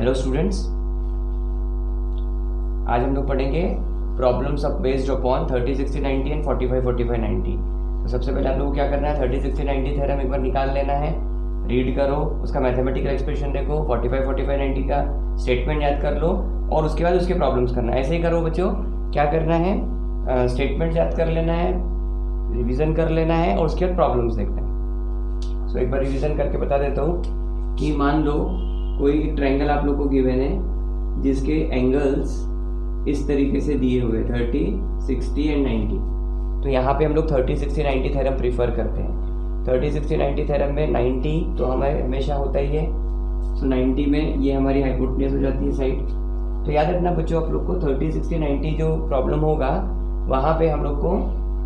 Hello students, आज हम लोग पढ़ेंगे problems of based upon 30, 60, 90 and 45, 45, 90। तो सबसे पहले आप लोगों को क्या करना है, 30, 60, 90 थ्योरम एक बार निकाल लेना है, रीड करो, उसका मैथमेटिकल एक्सप्रेशन देखो, 45, 45, 90 का स्टेटमेंट याद कर लो और उसके बाद उसके प्रॉब्लम्स करना है। ऐसे ही करो बच्चों, क्या करना है, स्टेटमेंट याद कर लेना है, रिविज़न कर लेना है और उसके बाद प्रॉब्लम्स देखना है। सो एक बार रिविज़न करके बता देता हूँ कि मान लो कोई ट्रायंगल आप लोग को गिवन है जिसके एंगल्स इस तरीके से दिए हुए 30, 60 एंड 90। तो यहाँ पे हम लोग 30, 60, 90 थ्योरम प्रीफर करते हैं। 30, 60, 90 थ्योरम में 90 तो हमारे हमेशा होता ही है। सो 90 में ये हमारी हाइपोटेन्यूज हो जाती है साइड। तो याद रखना बच्चों आप लोग को 30, 60, 90 जो प्रॉब्लम होगा वहाँ पे हम लोग को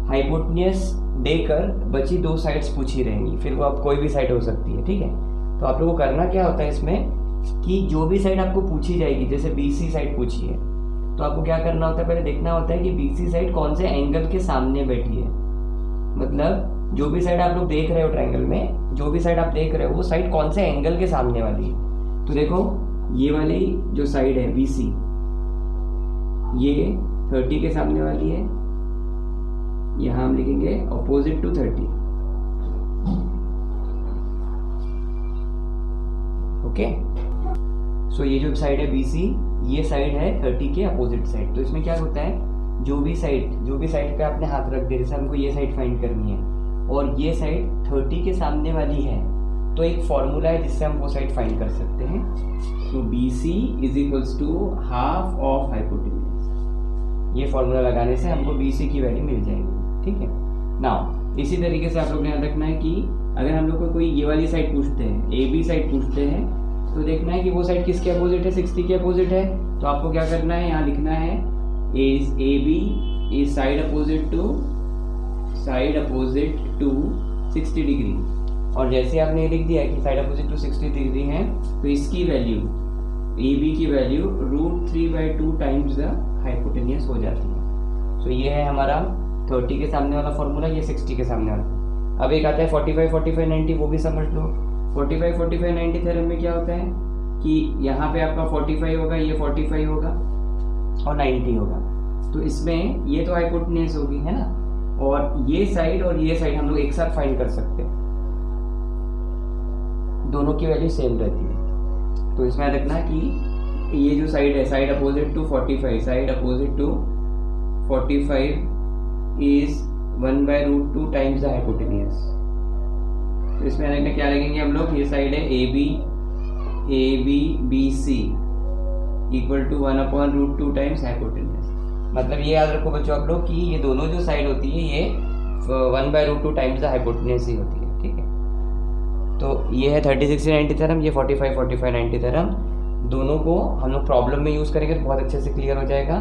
हाइपोटेन्यूज देकर बची दो साइड्स पूछी रहेंगी, फिर वो आप कोई भी साइड हो सकती है, ठीक है। तो आप लोगों को करना क्या होता है इसमें कि जो भी साइड आपको पूछी जाएगी, जैसे BC साइड पूछी है तो आपको क्या करना होता है, पहले देखना होता है कि BC साइड कौन से एंगल के सामने बैठी है। मतलब जो भी साइड आप लोग देख रहे हो ट्रायंगल में, जो भी साइड आप देख रहे हो वो साइड कौन से एंगल के सामने वाली है। तो देखो ये वाली जो साइड है BC, ये 30 के सामने वाली है, यहाँ हम लिखेंगे अपोजिट टू 30। ओके, सो ये जो साइड है BC, ये साइड है 30 के अपोजिट साइड। तो इसमें क्या होता है, जो भी साइड पे आपने हाथ रख दिया, जैसे हमको ये साइड फाइंड करनी है और ये साइड 30 के सामने वाली है, तो एक फॉर्मूला है जिससे हम वो साइड फाइंड कर सकते हैं। तो BC is equals to half of hypotenuse. ये फॉर्मूला लगाने से हमको BC की वैल्यू मिल जाएगी, ठीक है। नाउ इसी तरीके से आप लोग ने याद रखना है कि अगर हम लोग को कोई ये वाली साइड पूछते हैं, AB साइड पूछते हैं, तो देखना है कि वो साइड किसके अपोजिट है, 60 के अपोजिट है। तो आपको क्या करना है, यहाँ लिखना है AB is side opposite to 60 degree. और जैसे आपने ये लिख दिया है कि साइड अपोजिट टू 60 डिग्री है, तो इसकी वैल्यू AB की वैल्यू √3/2 टाइम्स द हाइपोटेन्यूज हो जाती है। सो ये है हमारा 30 के सामने वाला फॉर्मूला, ये 60 के सामने वाला। अब एक आता है 45, 45, 90, वो भी समझ लो। 45, 45, 90 थ्योरम में क्या होता है कि यहाँ पे आपका 45 होगा, ये 45 होगा और 90 होगा। तो इसमें ये तो हाइपोटेन्यूज होगी, है ना, और ये साइड हम लोग एक साथ फाइंड कर सकते हैं, दोनों की वैल्यू सेम रहती है। तो इसमें रखना कि ये जो साइड है, side opposite to 45, side opposite to 45 is 1/√2 times the hypotenuse. तो इसमें देखना क्या लगेंगे हम लोग, ये साइड है AB BC equal to 1/√2 times hypotenuse. मतलब ये याद रखो बच्चों आप लोग कि ये दोनों जो साइड होती है ये 1/√2 टाइम्स द हाइपोटेन्यूज ही होती है, ठीक है। तो ये है 30, 60, 90 थ्योरम, ये 45, 45, 90 थ्योरम। दोनों को हम लोग प्रॉब्लम में यूज करेंगे तो बहुत अच्छे से क्लियर हो जाएगा।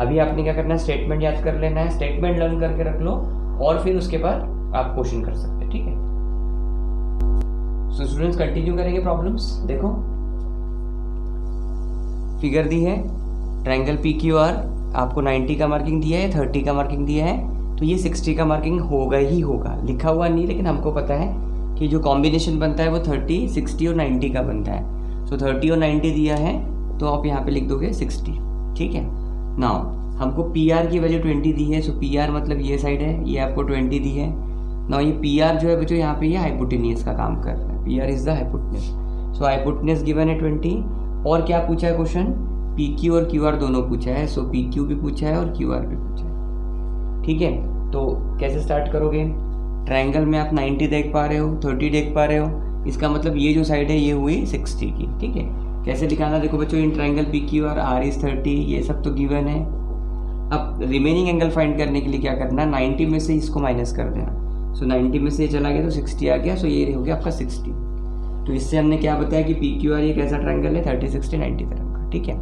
अभी आपने क्या करना है, स्टेटमेंट याद कर लेना है, स्टेटमेंट लर्न करके रख लो और फिर उसके बाद आप क्वेश्चन कर सकते हैं, ठीक है। सो स्टूडेंट्स कंटिन्यू करेंगे प्रॉब्लम्स। देखो फिगर दी है, ट्रायंगल PQR आपको 90 का मार्किंग दिया है, 30 का मार्किंग दिया है, तो ये 60 का मार्किंग होगा ही होगा, लिखा हुआ नहीं, लेकिन हमको पता है कि जो कॉम्बिनेशन बनता है वो 30, 60 और 90 का बनता है। सो 30 और 90 दिया है तो आप यहाँ पे लिख दोगे 60, ठीक है। नाउ हमको PR की वैल्यू 20 दी है, सो PR मतलब ये साइड है, ये आपको 20 दी है। नाउ ये PR जो है बच्चों यहाँ पे ये हाइपोटेन्यूज का काम कर रहा है, PR is the hypotenuse. So hypotenuse given है 20, और क्या पूछा है क्वेश्चन, PQ और QR दोनों पूछा है। सो PQ भी पूछा है और QR भी पूछा है, ठीक है। तो कैसे स्टार्ट करोगे, ट्रायंगल में आप 90 देख पा रहे हो, 30 देख पा रहे हो, इसका मतलब ये जो साइड है ये हुई 60 की, ठीक है। कैसे दिखाना, देखो बच्चों in triangle PQR R is 30, ये सब तो गिवन है। अब रिमेनिंग एंगल फाइंड करने के लिए क्या करना, 90 में से इसको माइनस कर देना। सो 90 में से चला गया तो 60 आ गया, सो ये हो गया आपका 60। तो इससे हमने क्या बताया कि PQR ये कैसा ट्रायंगल है, 30, 60, 90 तरह का, ठीक है।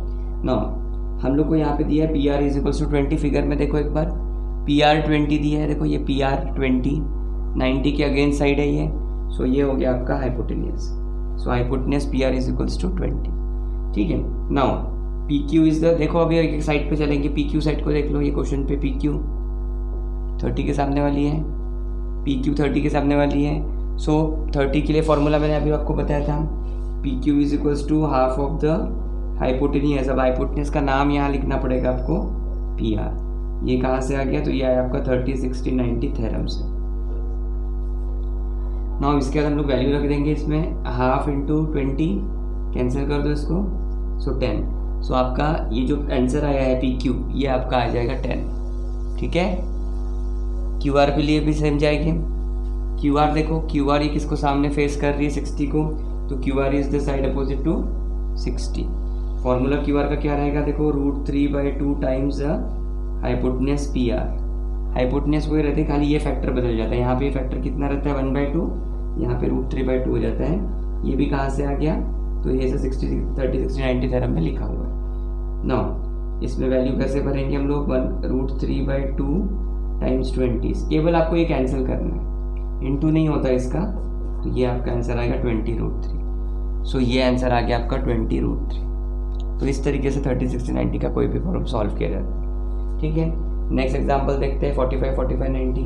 नो हम लोग को यहाँ पे दिया है PR is equals to 20। Figure में देखो एक बार, PR 20 दिया है, देखो ये PR 20 90 के अगेंस्ट साइड है ये। सो ये हो गया आपका hypotenuse. So hypotenuse PR is equals to 20, ठीक है। नाउ PQ इज द, देखो अभी एक साइड पे चलेंगे, PQ साइड को देख लो, ये क्वेश्चन पे PQ 30 के सामने वाली है, PQ 30 के सामने वाली है। सो 30 के लिए फॉर्मूला मैंने अभी आपको बताया था, PQ is equals to half of the hypotenuse. अब हाइपोटेनियस का नाम यहाँ लिखना पड़ेगा आपको PR। ये कहाँ से आ गया, तो ये आया आपका 30, 60, 90 थ्योरम से। नाउ इसके बाद हम लोग वैल्यू रख देंगे इसमें, हाफ इंटू 20, कैंसिल कर दो इसको, सो 10। सो आपका ये जो आंसर आया है PQ, ये आपका आ जाएगा 10। ठीक है, QR के लिए भी सेम जाएगी। QR देखो, QR ये किसको सामने फेस कर रही है, 60 को, तो QR is the side opposite to 60। Formula QR का क्या रहेगा, देखो √3/2 टाइम्स हाइपोटेनियस PR। हाइपोटेनियस वही रहती है, खाली ये फैक्टर बदल जाता है। यहाँ पे ये फैक्टर कितना रहता है 1/2, यहाँ पे √3/2 हो जाता है। ये भी कहाँ से आ गया, तो ये 60, 30, 60, 90 थ्योरम में लिखा हुआ है। नाउ इसमें वैल्यू कैसे भरेंगे हम लोग, √3/2 टाइम्स 20। केवल आपको ये कैंसिल करना है, इंटू नहीं होता इसका, तो ये आपका आंसर आएगा 20√3। सो ये आंसर आ गया आपका 20√3। तो इस तरीके से 30, 60, 90 का कोई भी प्रॉब्लम सॉल्व किया जाता है। ठीक है, नेक्स्ट एग्जांपल देखते हैं 45, 45, 90।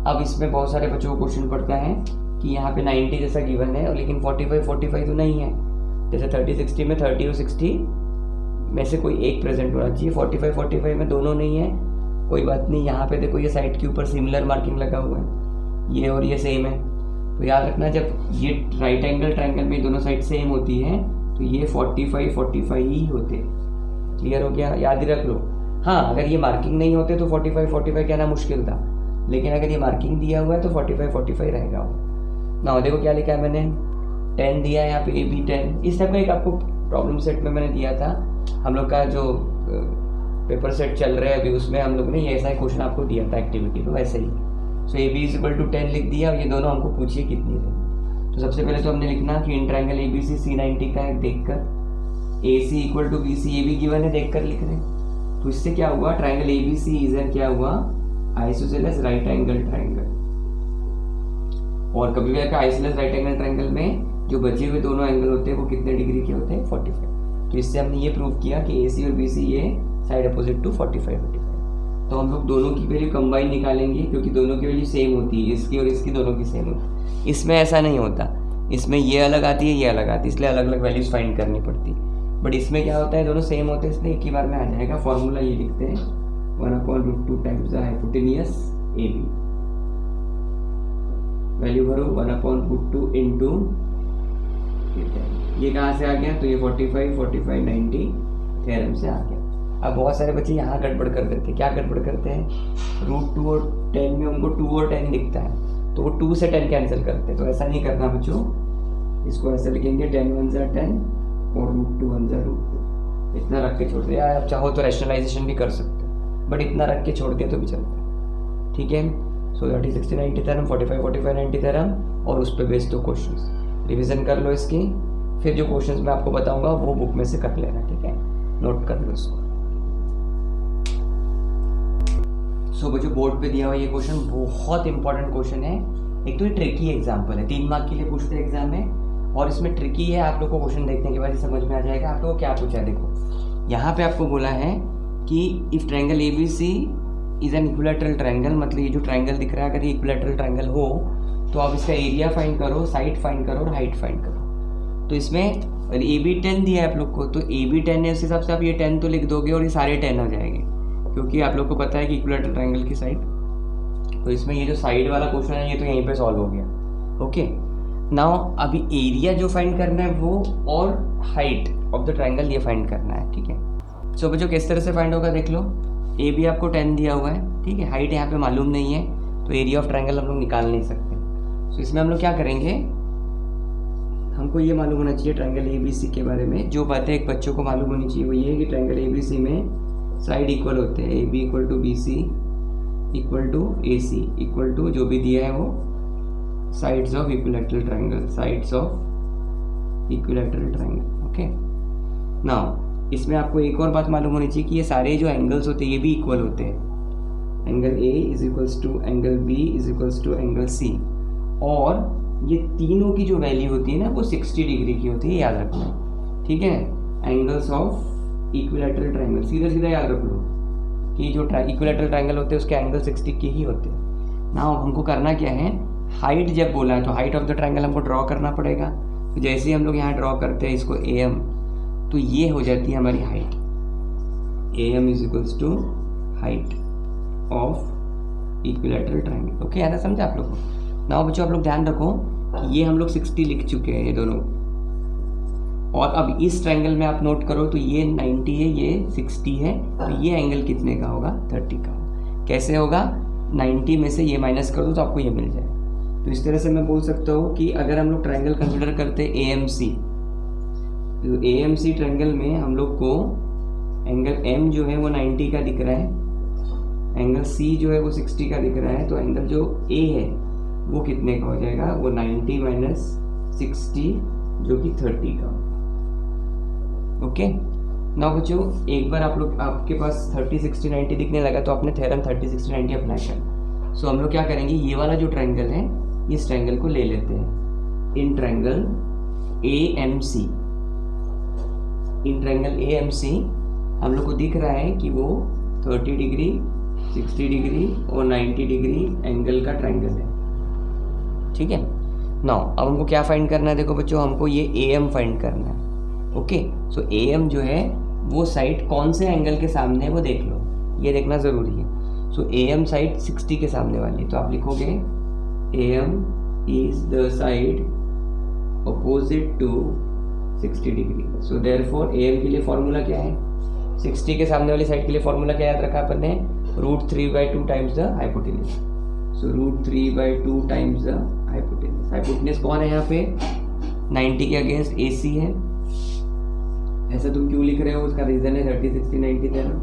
अब इसमें बहुत सारे बच्चों को क्वेश्चन पड़ता है कि यहाँ पे 90 जैसा गिवन है, लेकिन 45, 45 तो नहीं है। जैसे 30, 60 में 30 और 60 में से कोई एक प्रेजेंट होना चाहिए, 45, 45 में दोनों नहीं है, कोई बात नहीं। यहाँ पे देखो ये साइड के ऊपर सिमिलर मार्किंग लगा हुआ है, ये और ये सेम है। तो याद रखना, जब ये राइट एंगल ट्रायंगल में दोनों साइड सेम होती है तो ये 45, 45 ही होते। क्लियर हो गया, याद ही रख लो। हाँ, अगर ये मार्किंग नहीं होते तो 45, 45 कहना मुश्किल था, लेकिन अगर ये मार्किंग दिया हुआ है तो 45, 45 रहेगा वो। ना देखो क्या लिखा है मैंने, 10 दिया है यहाँ पे, AB 10। इस टाइप का एक आपको प्रॉब्लम सेट में मैंने दिया था, हम लोग का जो पेपर सेट चल रहा है अभी, उसमें हम लोग ने ये ऐसा क्वेश्चन आपको दिया था एक्टिविटी, तो वैसे ही। सो AB = 10 लिख दिया, और ये दोनों हमको पूछिए कितनी है। तो सबसे पहले तो हमने लिखना कि इन ट्रायंगल ABC C90 का है, देखकर AC = BC, ये भी गिवन है, देखकर लिख रहे। तो इससे क्या हुआ, ट्रायंगल ABC इज क्या हुआ, आइसोसेलेस राइट एंगल ट्रायंगल। और कभी भी आइसोसेलेस राइट एंगल ट्रायंगल में जो बचे हुए दोनों एंगल होते हैं वो कितने डिग्री के होते हैं, 45। तो इससे हमने ये प्रूव किया कि AC और BC ये साइड अपोजिट टू 45, 45। तो हम लोग दोनों की वैल्यू कंबाइन निकालेंगे, क्योंकि दोनों की वैल्यू सेम होती है, इसकी और इसकी दोनों की सेम होती है। इसमें ऐसा नहीं होता, इसमें ये अलग आती है, ये अलग आती है, इसलिए अलग अलग वैल्यूज फाइंड करनी पड़ती है। बट इसमें क्या होता है, दोनों सेम होते हैं, इसलिए एक ही बार में आ जाएगा। फॉर्मूला ये लिखते हैं, 1/√2 times the hypotenuse AB। Value भरो 1/√2 इंटू, ये कहाँ से आ गया, तो ये 45, 45, 90 थ्योरम से आ गया। अब बहुत सारे बच्चे यहाँ गड़बड़ कर देते हैं। क्या गड़बड़ करते हैं, √2 और 10 में उनको 2 और 10 दिखता है, तो वो 2 से 10 कैंसिल करते हैं। तो ऐसा नहीं करना बच्चों, इसको ऐसे लिखेंगे 10 × 1 = 10 और √2 × 1 = √2। इतना रख के छोड़ दिया, आप चाहो तो रैशनलाइजेशन भी कर सकते हो, बट इतना रख के छोड़ दिया तो भी चलता है। ठीक है, सो 30, 60, 90 थ्योरम, 45, 45, 90 थ्योरम, और उस पर बेस्ड 2 क्वेश्चंस रिवीजन कर लो इसकी। फिर जो क्वेश्चंस मैं आपको बताऊंगा वो बुक में से कर लेना, ठीक है, नोट कर लो इसको। सो बच्चों, बोर्ड पे दिया हुआ ये क्वेश्चन बहुत इंपॉर्टेंट क्वेश्चन है। एक तो ये ट्रिकी एग्जाम्पल है, 3 मार्क के लिए पूछते हैं एग्जाम में, और इसमें ट्रिकी है। आप लोग को क्वेश्चन देखने के बाद ही समझ में आ जाएगा आप लोग को क्या पूछा है। देखो यहाँ पे आपको बोला है कि if triangle ABC is an equilateral triangle, मतलब ये जो ट्रायंगल दिख रहा है अगर ये इक्विलैटरल ट्रायंगल हो तो आप इसका एरिया फाइंड करो, साइड फाइंड करो और हाइट फाइंड करो। तो इसमें AB 10 दिया है आप लोग को, तो AB 10 है, उस हिसाब से आप ये 10 तो लिख दोगे और ये सारे 10 हो जाएंगे, क्योंकि आप लोग को पता है कि इक्विलैटरल ट्रायंगल की साइड। तो इसमें ये जो साइड वाला क्वेश्चन है ये तो यहीं पे सॉल्व हो गया। ओके, नाउ अभी एरिया जो फाइंड करना है वो, और हाइट ऑफ द ट्रायंगल ये फाइंड करना है। ठीक है, सो बच्चों किस तरह से फाइंड होगा देख लो। AB आपको 10 दिया हुआ है, ठीक है, हाइट यहाँ पे मालूम नहीं है, तो एरिया ऑफ ट्रायंगल हम लोग निकाल नहीं सकते। सो इसमें हम लोग क्या करेंगे, हमको ये मालूम होना चाहिए ट्रायंगल ABC के बारे में। जो बातें एक बच्चों को मालूम होनी चाहिए वो ये है कि ट्रायंगल ABC में साइड इक्वल होते हैं, AB = BC = AC = जो भी दिया है वो sides of equilateral triangle, sides of equilateral triangle. Okay, now इसमें आपको एक और बात मालूम होनी चाहिए कि ये सारे जो एंगल्स होते हैं ये भी इक्वल होते हैं। Angle A = angle B = angle C, और ये तीनों की जो वैल्यू होती है ना वो 60 डिग्री की होती है, याद रखना। ठीक है, एंगल्स ऑफ इक्विलैटरल ट्रायंगल, सीधा सीधा याद रख लो कि जो इक्विलैटरल ट्रायंगल होते हैं उसके एंगल 60 के ही होते हैं। नाउ हमको करना क्या है, हाइट जब बोला है तो हाइट ऑफ द ट्रायंगल हमको ड्रॉ करना पड़ेगा। तो जैसे ही हम लोग यहाँ ड्रॉ करते हैं इसको AM, तो ये हो जाती है हमारी height. AM is equals to height of equilateral triangle. Okay, याद समझा आप लोग को। नाउ बच्चों आप लोग ध्यान रखो कि ये हम लोग 60 लिख चुके हैं ये दोनों, और अब इस ट्रायंगल में आप नोट करो तो ये 90 है, ये 60 है, तो ये एंगल कितने का होगा? 30 का। कैसे होगा? 90 में से ये माइनस कर दो तो आपको ये मिल जाए। तो इस तरह से मैं बोल सकता हूँ कि अगर हम लोग ट्रायंगल कंसिडर करते हैं AMC, तो AMC ट्रायंगल में हम लोग को एंगल M जो है वो 90 का दिख रहा है, एंगल C जो है वो 60 का दिख रहा है, तो एंगल जो A है वो कितने का हो जाएगा? वो 90 माइनस 60 जो कि 30 का। ओके, ना बच्चों एक बार आप लोग आपके पास 30 60 90 दिखने लगा तो आपने थ्योरम 30 60 90 अप्लाई कर। सो हम लोग क्या करेंगे, ये वाला जो ट्रायंगल है इस ट्रायंगल को ले लेते हैं in triangle AMC। In triangle AMC हम लोग को दिख रहा है कि वो 30 डिग्री 60 डिग्री और 90 डिग्री एंगल का ट्रायंगल है। ठीक है, नाउ अब हमको क्या फाइंड करना है? देखो बच्चों, हमको ये AM फाइंड करना है। ओके, सो AM जो है वो साइड कौन से एंगल के सामने है वो देख लो, ये देखना ज़रूरी है। सो AM साइड 60 के सामने वाली है, तो आप लिखोगे AM is the side opposite to 60 degree. So therefore AM के लिए फॉर्मूला क्या है? 60 के सामने वाली साइड के लिए फॉर्मूला क्या याद रखा अपन ने? √3/2 times the hypotenuse. So √3/2 times the hypotenuse. Hypotenuse कौन है यहाँ पे? 90 के अगेंस्ट AC है। ऐसा तुम क्यों लिख रहे हो? उसका रीजन है 30 60 90 थ्योरम।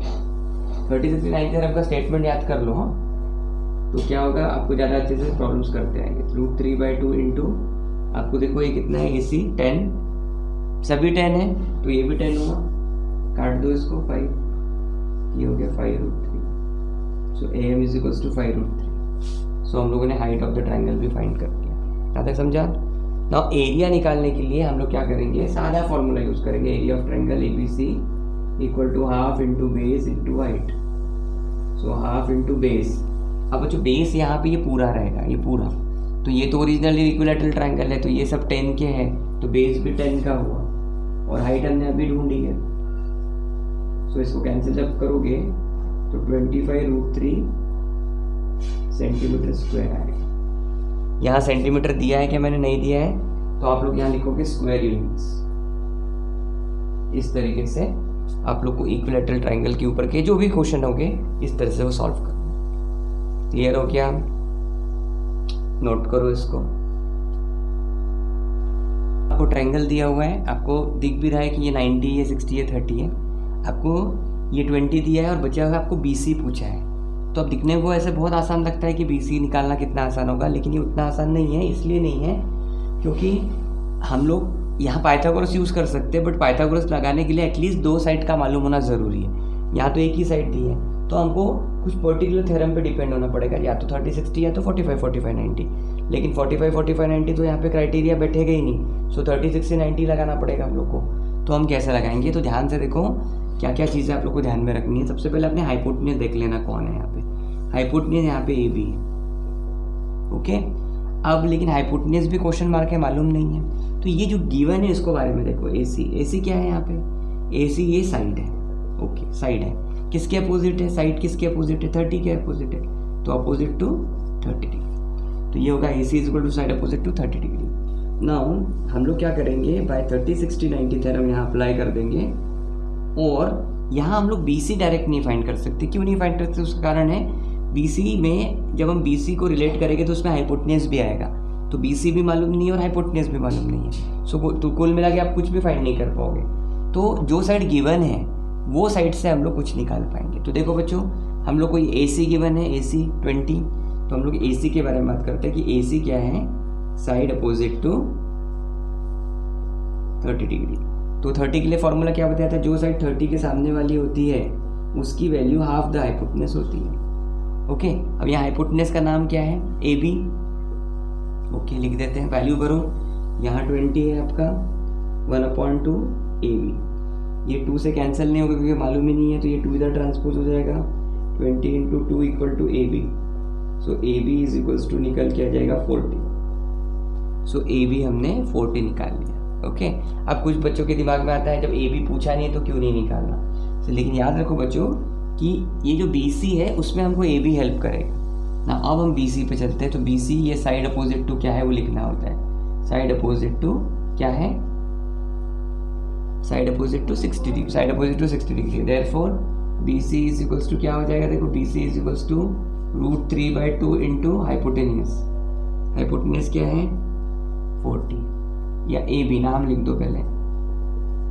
30 60 90 थ्योरम का स्टेटमेंट याद कर लो। हाँ, तो क्या होगा, आपको ज़्यादा अच्छे से प्रॉब्लम्स करते आएंगे। √3/2 इंटू आपको देखो ये कितना है? AC 10, सभी 10 है तो ये भी 10 होगा, काट दो इसको 5, ये हो गया 5√3। सो AM इज इक्वल्स टू 5√3। सो हम लोगों ने हाइट ऑफ द ट्रायंगल भी फाइंड कर लिया। यहाँ तक समझा? नाउ एरिया निकालने के लिए हम लोग क्या करेंगे? सादा फॉर्मूला यूज करेंगे। Area of triangle ABC equal to half into base into height. So half into base. अब जो बेस यहाँ पे ये पूरा रहेगा, ये पूरा, तो ये तो ओरिजिनली इक्विलैटरल ट्रायंगल है, तो ये सब 10 के हैं, तो बेस भी 10 का हुआ, और हाइट हमने अभी ढूंढी है। सो इसको कैंसिल जब करोगे तो 25√3 सेंटीमीटर स्क्वायर आएगा। यहाँ सेंटीमीटर दिया है क्या? मैंने नहीं दिया है, तो आप लोग यहाँ लिखोगे स्क्वायर यूनिट्स। इस तरीके से आप लोग को इक्विलैटरल ट्रायंगल के ऊपर के जो भी क्वेश्चन होंगे इस तरह से वो सॉल्व करना। क्लियर हो क्या? नोट करो इसको। आपको ट्रायंगल दिया हुआ है, आपको दिख भी रहा है कि ये 90 है, 60 है, 30 है। आपको ये 20 दिया है और बचा हुआ आपको BC पूछा है। तो अब दिखने को ऐसे बहुत आसान लगता है कि BC निकालना कितना आसान होगा, लेकिन ये उतना आसान नहीं है। इसलिए नहीं है क्योंकि हम लोग यहाँ पाइथागोरस यूज़ कर सकते हैं, बट पाइथागोरस लगाने के लिए एटलीस्ट 2 साइड का मालूम होना ज़रूरी है। यहाँ तो एक ही साइड दी है, तो हमको कुछ पर्टिकुलर थ्योरम पे डिपेंड होना पड़ेगा, या तो 30 60 या तो 45 45 90। लेकिन 45 45 90 तो यहाँ पे क्राइटेरिया बैठेगा ही नहीं। सो 30 60 90 लगाना पड़ेगा हम लोग को। तो हम कैसे लगाएंगे? तो ध्यान से देखो क्या क्या चीज़ें आप लोग को ध्यान में रखनी है। सबसे पहले अपने हाइपोटेन्यूज देख लेना कौन है यहाँ पे। हाइपोटेन्यूज यहाँ पे AB है। ओके, अब लेकिन हाइपोटेन्यूज भी क्वेश्चन मार्क है, मालूम नहीं है। तो ये जो गिवन है इसको बारे में देखो। AC क्या है यहाँ पे? AC ये साइड है। ओके, साइड है, किसके अपोजिट है? साइड किसके अपोजिट है? 30 के अपोजिट है, तो अपोजिट टू 30 डिग्री। तो ये होगा AC is equal to side opposite to 30 degree. Now हम लोग क्या करेंगे? बाय 30 60 90 थ्योरम यहाँ अप्लाई कर देंगे, और यहाँ हम लोग BC डायरेक्ट नहीं फाइंड कर सकते। क्यों नहीं फाइंड कर सकते? उसका कारण है BC में जब हम BC को रिलेट करेंगे तो उसमें हाइपोटेन्यूज भी आएगा, तो BC भी मालूम नहीं है और हाइपोटेन्यूज भी मालूम नहीं है। सो तो कुल मिला के आप कुछ भी फाइंड नहीं कर पाओगे। तो जो साइड गिवन है वो साइड से हम लोग कुछ निकाल पाएंगे। तो देखो बच्चों, हम लोग को AC गिवन है, AC 20, तो हम लोग AC के बारे में बात करते हैं कि AC क्या है? Side opposite to 30 degree. तो 30 के लिए फॉर्मूला क्या बताया था? जो साइड 30 के सामने वाली होती है उसकी वैल्यू हाफ द हाइपोटेन्यूज होती है। ओके, अब यहाँ हाइपोटेन्यूज का नाम क्या है? AB। ओके, लिख देते हैं, वैल्यू भरो। यहाँ 20 है आपका, 1/2 AB। ये 2 से कैंसिल नहीं होगा क्योंकि मालूम ही नहीं है, तो ये 2 इधर ट्रांसपोज हो जाएगा। 20 × 2 = AB। So AB is equals to निकल के आ जाएगा 40। सो AB हमने 40 निकाल लिया। ओके। अब कुछ बच्चों के दिमाग में आता है जब ए बी पूछा नहीं है तो क्यों नहीं निकालना, लेकिन याद रखो बच्चों कि ये जो बी सी है उसमें हमको ए बी हेल्प करेगा ना। अब हम बी सी पे चलते हैं, तो बी सी ये साइड अपोजिट टू क्या है वो लिखना होता है। साइड अपोजिट टू क्या है, side opposite to 60 degree, side opposite to 60 degree. Therefore B C is equals to क्या हो जाएगा, देखो B C is equals to √3/2 into hypotenuse. Hypotenuse क्या है 40, या ए बी नाम लिख दो पहले।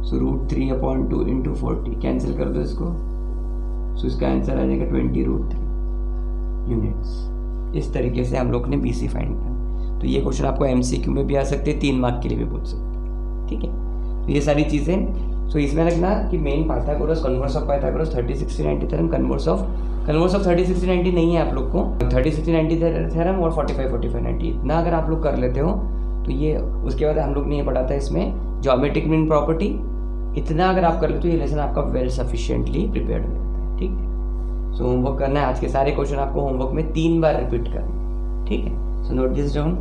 सो √3/2 इंटू 40 कैंसिल कर दो इसको, सो इसका आंसर आ जाएगा 20√3 यूनिट्स। इस तरीके से हम लोग ने बी सी फाइंड करना। तो ये क्वेश्चन आपको एमसीक्यू में भी आ सकते हैं, 3 मार्क के लिए भी पूछ सकते हैं, ठीक है। तो ये सारी चीज़ें सो इसमें रखना कि main Pythagoras, converse of Pythagoras, 30 60 90 theorem, converse of 30 60 90 नहीं है आप लोग को, 30 60 90 थ्योरम और 45 45 90 इतना अगर आप लोग कर लेते हो तो ये, उसके बाद हम लोग ने ये पढ़ा था इसमें ज्योमेट्रिक मीन प्रॉपर्टी, इतना अगर आप कर लेते हो ये लेसन आपका वेल सफिशिएंटली प्रिपेयर्ड हो जाता है, ठीक है। सो होमवर्क करना है, आज के सारे क्वेश्चन आपको होमवर्क में 3 बार रिपीट करना, ठीक है। So note this down.